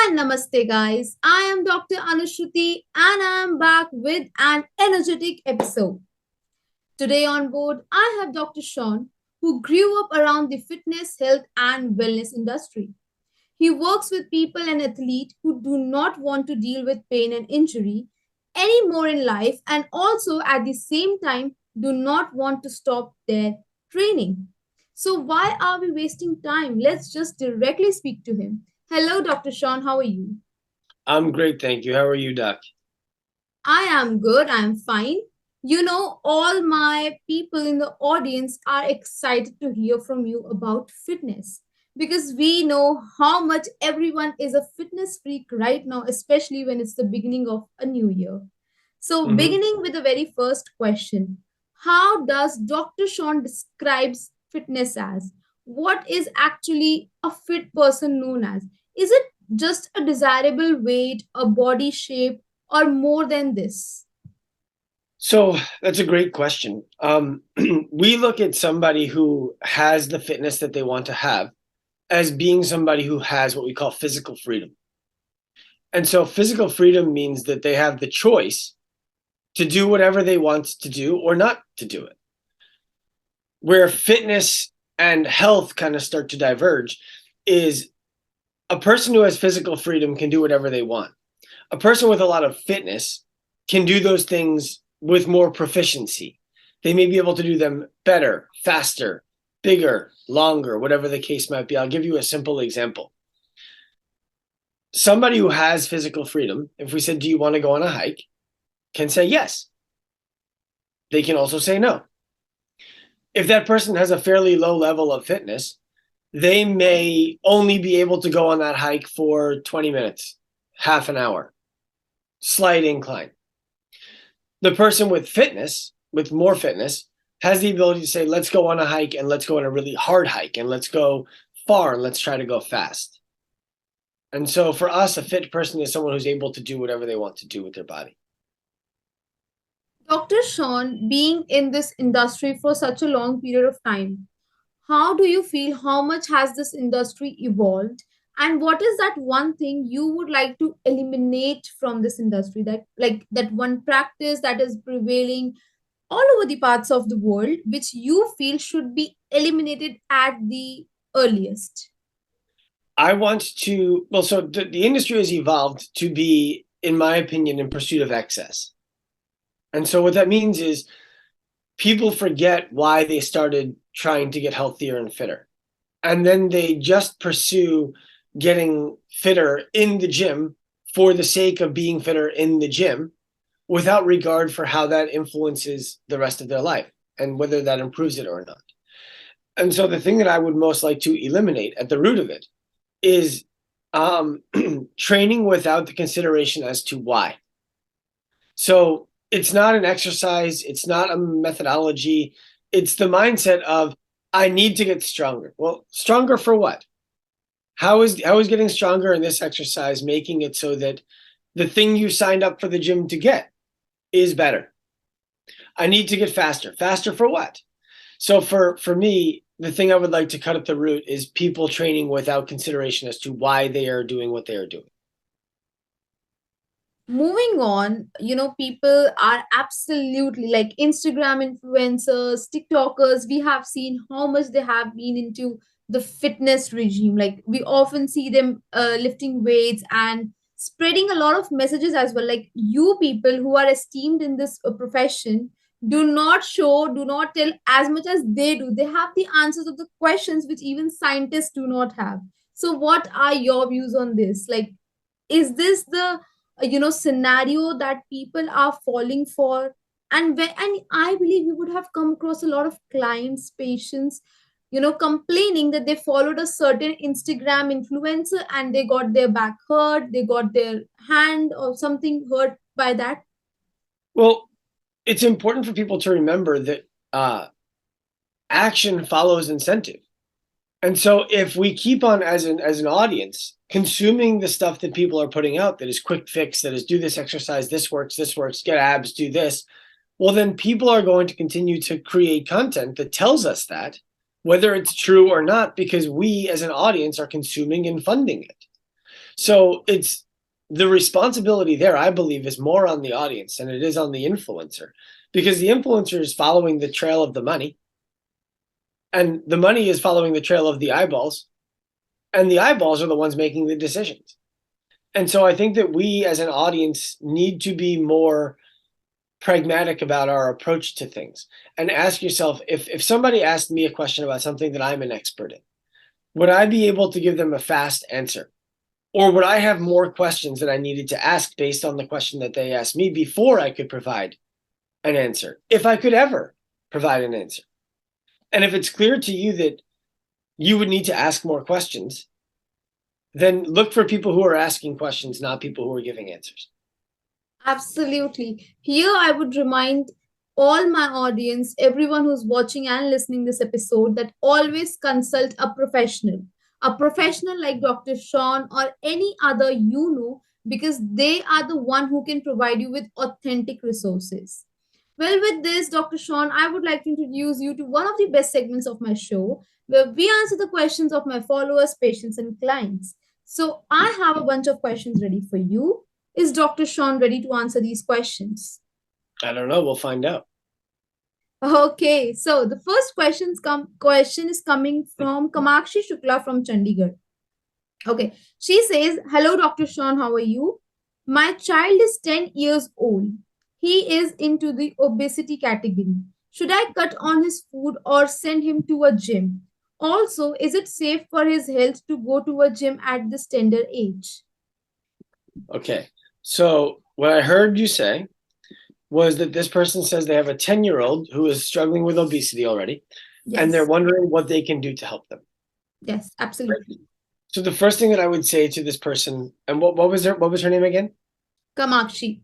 And namaste, guys. I am Dr. Anushruti and I am back with an energetic episode. Today on board, I have Dr. Sean, who grew up around the fitness, health, and wellness industry. He works with people and athletes who do not want to deal with pain and injury anymore in life and also at the same time do not want to stop their training. So, why are we wasting time? Let's just directly speak to him. Hello, Dr. Sean. How are you? I'm great, thank you. How are you, Doc? I am good. I am fine. All my people in the audience are excited to hear from you about fitness because we know how much everyone is a fitness freak right now, especially when it's the beginning of a new year. So, hmm beginning with the very first question, how does Dr. Sean describes fitness as? What is actually a fit person known as? Is it just a desirable weight, a body shape, or more than this? So that's a great question. We look at somebody who has the fitness that they want to have as being somebody who has what we call physical freedom. And so physical freedom means that they have the choice to do whatever they want to do or not to do it. Where fitness and health kind of start to diverge is a person who has physical freedom can do whatever they want. A person with a lot of fitness can do those things with more proficiency. They may be able to do them better, faster, bigger, longer, whatever the case might be. I'll give you a simple example. Somebody who has physical freedom, if we said, do you want to go on a hike, can say yes. They can also say no. If that person has a fairly low level of fitness, they may only be able to go on that hike for 20 minutes, half an hour, slight incline. The person with fitness, with more fitness, has the ability to say, let's go on a hike and let's go on a really hard hike and let's go far and let's try to go fast. And so for us, a fit person is someone who's able to do whatever they want to do with their body. Dr. Sean, being in this industry for such a long period of time, how do you feel? How much has this industry evolved? And what is that one thing you would like to eliminate from this industry? That one practice that is prevailing all over the parts of the world, which you feel should be eliminated at the earliest? I want to, well, so the industry has evolved to be, in my opinion, in pursuit of excess. And so what that means is people forget why they started trying to get healthier and fitter. And then they just pursue getting fitter in the gym for the sake of being fitter in the gym without regard for how that influences the rest of their life and whether that improves it or not. And so the thing that I would most like to eliminate at the root of it is training without the consideration as to why. So it's not an exercise, it's not a methodology, it's the mindset of I need to get stronger. Well, stronger for what? How is getting stronger in this exercise making it so that the thing you signed up for the gym to get is better? I need to get faster. Faster for what? So for me, the thing I would like to cut at the root is people training without consideration as to why they are doing what they are doing. Moving on, people are absolutely like Instagram influencers, TikTokers. We have seen how much they have been into the fitness regime. Like we often see them lifting weights and spreading a lot of messages as well. Like you people who are esteemed in this profession do not show, do not tell as much as they do. They have the answers of the questions which even scientists do not have. So, what are your views on this? Like, is this the scenario that people are falling for? And I believe we would have come across a lot of clients, patients, complaining that they followed a certain Instagram influencer and they got their back hurt, they got their hand or something hurt by that. Well, it's important for people to remember that action follows incentive. And so if we keep on as an audience consuming the stuff that people are putting out that is quick fix, that is do this exercise, this works, get abs, do this, well, then people are going to continue to create content that tells us that, whether it's true or not, because we as an audience are consuming and funding it. So it's the responsibility there, I believe, is more on the audience than it is on the influencer, because the influencer is following the trail of the money, and the money is following the trail of the eyeballs, and the eyeballs are the ones making the decisions. And so I think that we as an audience need to be more pragmatic about our approach to things and ask yourself, if somebody asked me a question about something that I'm an expert in, would I be able to give them a fast answer? Or would I have more questions that I needed to ask based on the question that they asked me before I could provide an answer, if I could ever provide an answer? And if it's clear to you that you would need to ask more questions, then look for people who are asking questions, not people who are giving answers. Absolutely. Here, I would remind all my audience, everyone who's watching and listening this episode, that always consult a professional like Dr. Sean or any other because they are the one who can provide you with authentic resources. Well, with this, Dr. Sean, I would like to introduce you to one of the best segments of my show, where we answer the questions of my followers, patients, and clients. So, I have a bunch of questions ready for you. Is Dr. Sean ready to answer these questions? I don't know. We'll find out. Okay, so the first question is coming from Kamakshi Shukla from Chandigarh. Okay, she says, "Hello, Dr. Sean, how are you? My child is 10 years old. He is into the obesity category. Should I cut on his food or send him to a gym? Also, is it safe for his health to go to a gym at this tender age?" Okay. So what I heard you say was that this person says they have a 10-year-old who is struggling with obesity already, and they're Yes, wondering what they can do to help them. yes, Right? absolutely. So the first thing that I would say to this person, and what was her name again? Kamakshi.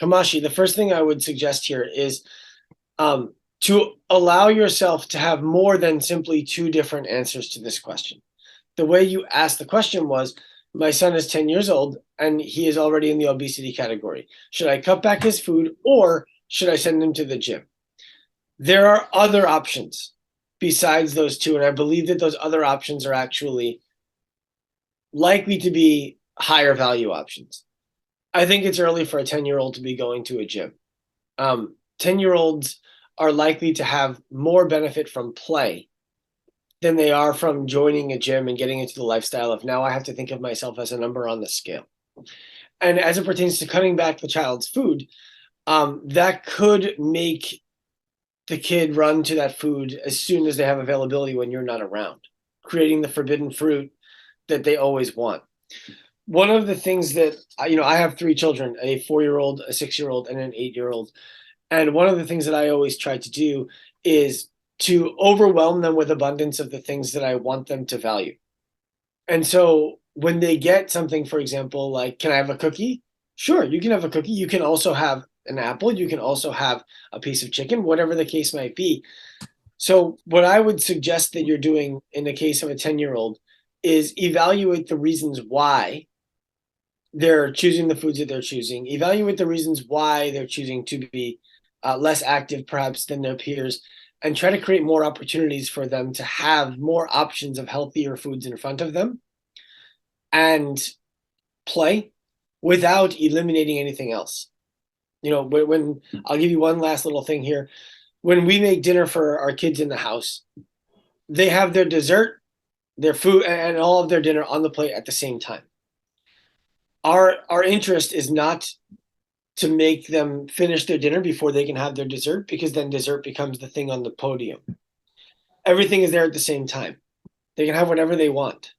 Hamashi. The first thing I would suggest here is to allow yourself to have more than simply two different answers to this question. The way you asked the question was, my son is 10 years old and he is already in the obesity category. Should I cut back his food or should I send him to the gym? There are other options besides those two, and I believe that those other options are actually likely to be higher value options. I think it's early for a 10-year-old to be going to a gym. 10-year-olds are likely to have more benefit from play than they are from joining a gym and getting into the lifestyle of, now I have to think of myself as a number on the scale. And as it pertains to cutting back the child's food, that could make the kid run to that food as soon as they have availability when you're not around, creating the forbidden fruit that they always want. One of the things that, I have three children, a 4-year-old, a 6-year-old, and an 8-year-old. And one of the things that I always try to do is to overwhelm them with abundance of the things that I want them to value. And so when they get something, for example, like, can I have a cookie? Sure, you can have a cookie. You can also have an apple. You can also have a piece of chicken, whatever the case might be. So what I would suggest that you're doing in the case of a 10-year-old is evaluate the reasons why they're choosing the foods that they're choosing. Evaluate the reasons why they're choosing to be less active, perhaps, than their peers, and try to create more opportunities for them to have more options of healthier foods in front of them and play without eliminating anything else. When I'll give you one last little thing here. When we make dinner for our kids in the house, they have their dessert, their food, and all of their dinner on the plate at the same time. Our interest is not to make them finish their dinner before they can have their dessert, because then dessert becomes the thing on the podium. Everything is there at the same time. They can have whatever they want.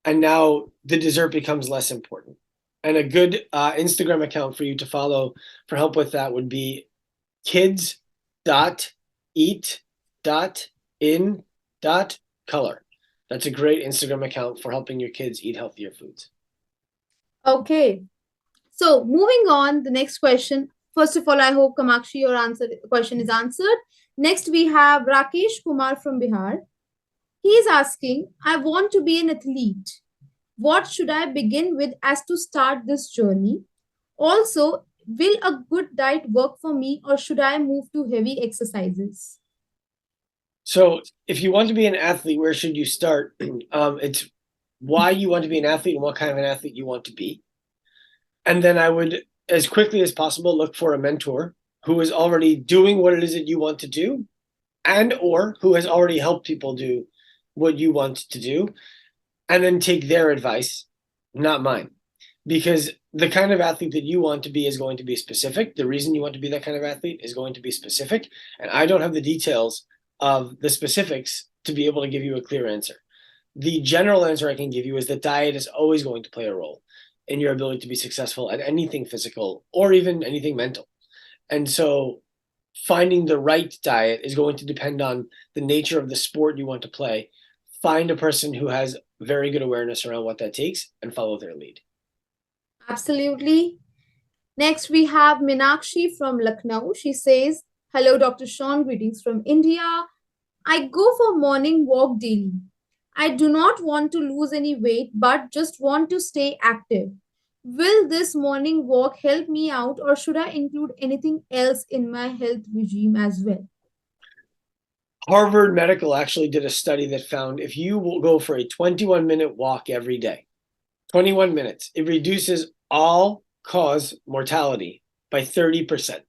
And now the dessert becomes less important. And a good Instagram account for you to follow for help with that would be kids.eat.in.color. That's a great Instagram account for helping your kids eat healthier foods. Okay, so moving on, the next question. First of all, I hope Kamakshi, your question is answered. Next, we have Rakesh Kumar from Bihar. He is asking, I want to be an athlete. What should I begin with as to start this journey? Also, will a good diet work for me or should I move to heavy exercises? So if you want to be an athlete, where should you start? It's why you want to be an athlete and what kind of an athlete you want to be. And then I would, as quickly as possible, look for a mentor who is already doing what it is that you want to do, and or who has already helped people do what you want to do, and then take their advice, not mine. Because the kind of athlete that you want to be is going to be specific. The reason you want to be that kind of athlete is going to be specific. And I don't have the details of the specifics to be able to give you a clear answer. The general answer I can give you is that diet is always going to play a role in your ability to be successful at anything physical or even anything mental. And so finding the right diet is going to depend on the nature of the sport you want to play. Find a person who has very good awareness around what that takes and follow their lead. Absolutely. Next, we have Minakshi from Lucknow. She says, "Hello, Dr. Sean. Greetings from India. I go for morning walk daily. I do not want to lose any weight, but just want to stay active. Will this morning walk help me out, or should I include anything else in my health regime as well?" Harvard Medical actually did a study that found if you will go for a 21-minute walk every day, 21 minutes, it reduces all cause mortality by 30%,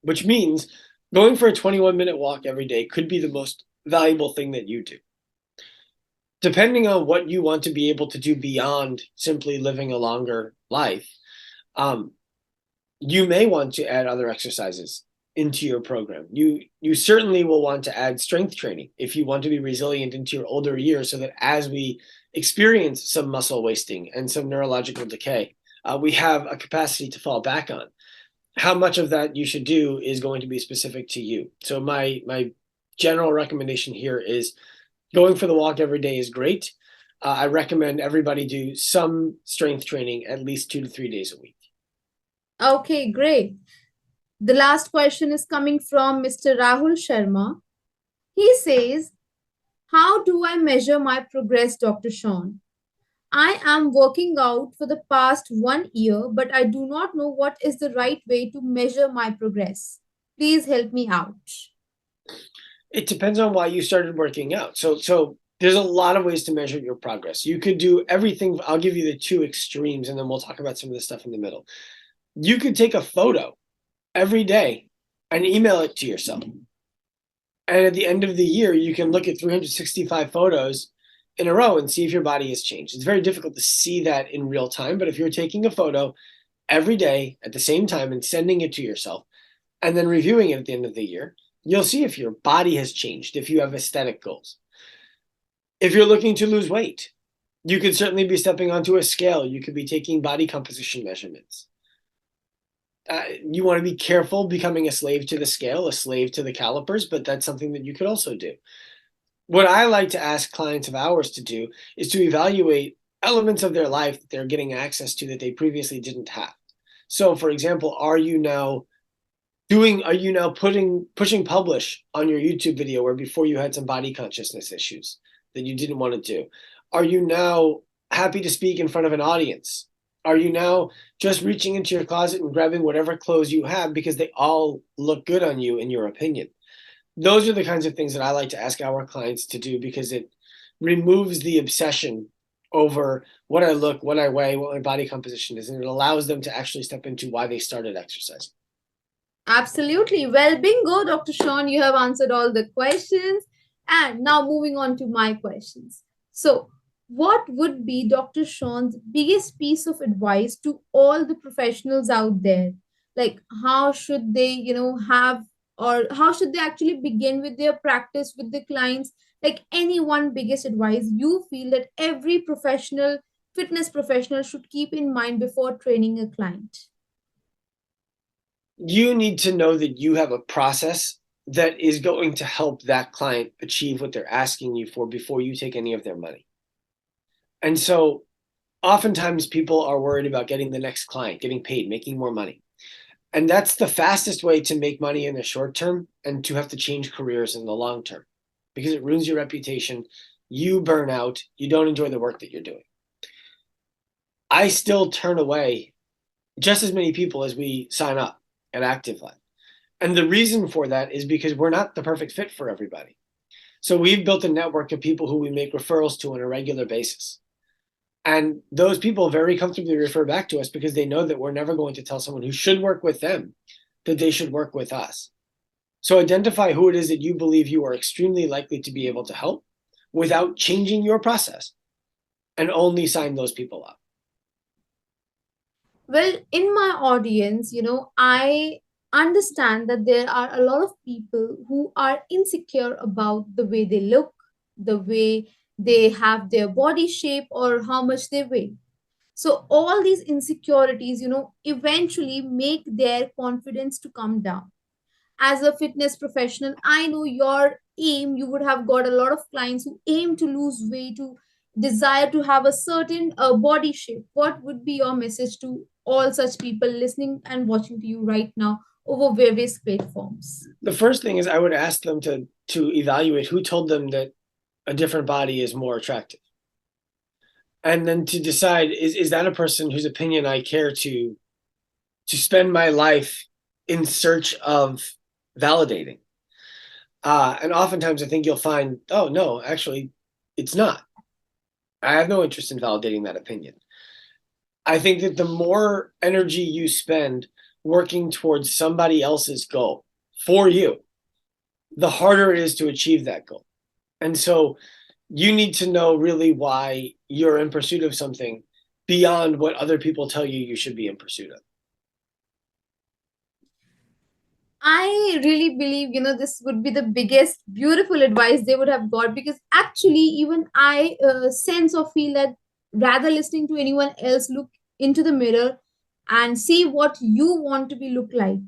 which means going for a 21-minute walk every day could be the most valuable thing that you do. Depending on what you want to be able to do beyond simply living a longer life, you may want to add other exercises into your program. You certainly will want to add strength training if you want to be resilient into your older years, so that as we experience some muscle wasting and some neurological decay, we have a capacity to fall back on. How much of that you should do is going to be specific to you. So my general recommendation here is going for the walk every day is great. I recommend everybody do some strength training at least 2 to 3 days a week. Okay, great. The last question is coming from Mr. Rahul Sharma. He says, "How do I measure my progress, Dr. Sean? I am working out for the past 1 year, but I do not know what is the right way to measure my progress. Please help me out." It depends on why you started working out. So there's a lot of ways to measure your progress. You could do everything. I'll give you the two extremes, and then we'll talk about some of the stuff in the middle. You could take a photo every day and email it to yourself. And at the end of the year, you can look at 365 photos in a row and see if your body has changed. It's very difficult to see that in real time, but if you're taking a photo every day at the same time and sending it to yourself and then reviewing it at the end of the year, you'll see if your body has changed, if you have aesthetic goals. If you're looking to lose weight, you could certainly be stepping onto a scale. You could be taking body composition measurements. You want to be careful becoming a slave to the scale, a slave to the calipers, but that's something that you could also do. What I like to ask clients of ours to do is to evaluate elements of their life that they're getting access to that they previously didn't have. So, for example, are you now pushing publish on your YouTube video where before you had some body consciousness issues that you didn't want to do? Are you now happy to speak in front of an audience? Are you now just reaching into your closet and grabbing whatever clothes you have because they all look good on you in your opinion? Those are the kinds of things that I like to ask our clients to do because it removes the obsession over what I look, what I weigh, what my body composition is, and it allows them to actually step into why they started exercising. Absolutely. Well, bingo, Dr. Sean, you have answered all the questions. And now moving on to my questions. So, what would be Dr. Sean's biggest piece of advice to all the professionals out there? Like, how should they, have, or how should they actually begin with their practice with the clients? Like, any one biggest advice you feel that every professional, fitness professional should keep in mind before training a client? You need to know that you have a process that is going to help that client achieve what they're asking you for before you take any of their money. And so oftentimes people are worried about getting the next client, getting paid, making more money. And that's the fastest way to make money in the short term and to have to change careers in the long term because it ruins your reputation. You burn out. You don't enjoy the work that you're doing. I still turn away just as many people as we sign up at Active Life. And the reason for that is because we're not the perfect fit for everybody. So we've built a network of people who we make referrals to on a regular basis. And those people very comfortably refer back to us because they know that we're never going to tell someone who should work with them that they should work with us. So identify who it is that you believe you are extremely likely to be able to help without changing your process, and only sign those people up. Well, in my audience, I understand that there are a lot of people who are insecure about the way they look, the way they have their body shape, or how much they weigh. So all these insecurities, eventually make their confidence to come down. As a fitness professional, I know your aim, you would have got a lot of clients who aim to lose weight, to desire to have a certain body shape. What would be your message to all such people listening and watching to you right now over various platforms? The first thing is I would ask them to evaluate who told them that a different body is more attractive. And then to decide, is that a person whose opinion I care to spend my life in search of validating? And oftentimes I think you'll find, oh no, actually it's not. I have no interest in validating that opinion. I think that the more energy you spend working towards somebody else's goal for you, the harder it is to achieve that goal. And so you need to know really why you're in pursuit of something beyond what other people tell you should be in pursuit of. I really believe, this would be the biggest, beautiful advice they would have got, because actually, even I sense or feel that rather listening to anyone else, look into the mirror and see what you want to be look like.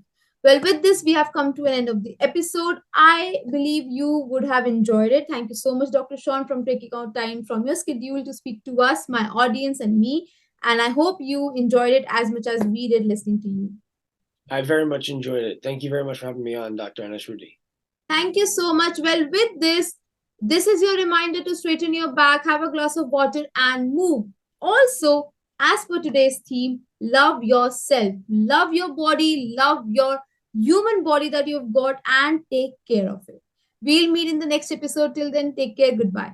Well, with this, we have come to an end of the episode. I believe you would have enjoyed it. Thank you so much, Dr. Sean, from taking out time from your schedule to speak to us, my audience, and me. And I hope you enjoyed it as much as we did listening to you. I very much enjoyed it. Thank you very much for having me on, Dr. Anushruti. Thank you so much. Well, with this is your reminder to straighten your back, have a glass of water, and move. Also, as per today's theme, love yourself, love your body, love your human body that you've got, and take care of it. We'll meet in the next episode. Till then, take care. Goodbye.